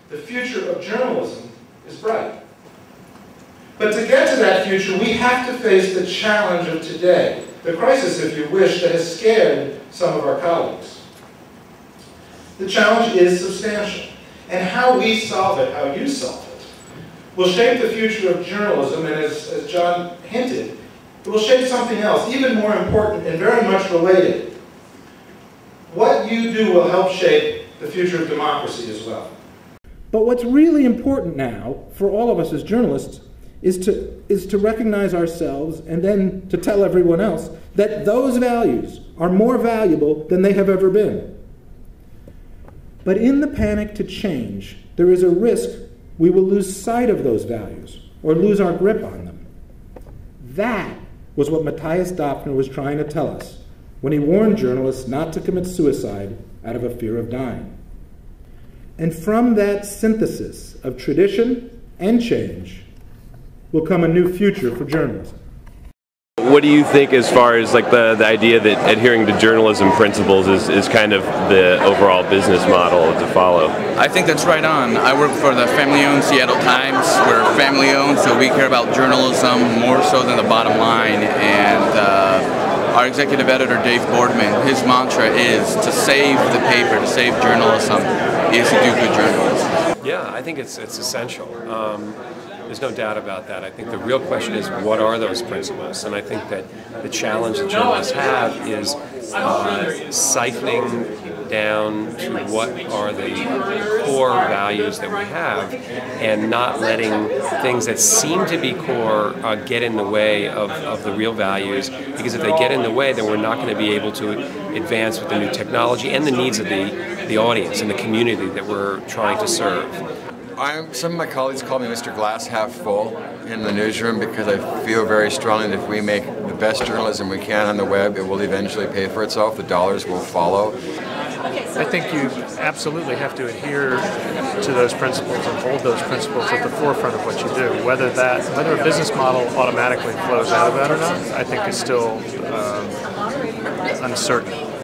the future of journalism is bright. But to get to that future, we have to face the challenge of today, the crisis, if you wish, that has scared some of our colleagues. The challenge is substantial, and how we solve it, how you solve it, will shape the future of journalism, and as John hinted, it will shape something else, even more important and very much related. What you do will help shape the future of democracy as well. But what's really important now, for all of us as journalists, is to recognize ourselves and then to tell everyone else that those values are more valuable than they have ever been. But in the panic to change, there is a risk we will lose sight of those values or lose our grip on them. That was what Matthias Döpfner was trying to tell us when he warned journalists not to commit suicide out of a fear of dying. And from that synthesis of tradition and change will come a new future for journalism. What do you think as far as like the idea that adhering to journalism principles is kind of the overall business model to follow? I think that's right on. I work for the family-owned Seattle Times. We're family-owned, so we care about journalism more so than the bottom line. And our executive editor, Dave Boardman, his mantra is to save the paper, to save journalism, is to do good journalism. Yeah, I think it's essential. There's no doubt about that. I think the real question is, what are those principles? And I think that the challenge that journalists have is siphoning down to what are the core values that we have and not letting things that seem to be core get in the way of the real values, because if they get in the way, then we're not going to be able to advance with the new technology and the needs of the audience and the community that we're trying to serve. Some of my colleagues call me Mr. Glass Half Full in the newsroom because I feel very strongly that if we make the best journalism we can on the web, it will eventually pay for itself. The dollars will follow. I think you absolutely have to adhere to those principles and hold those principles at the forefront of what you do. Whether a business model automatically flows out of that or not, I think is still uncertain.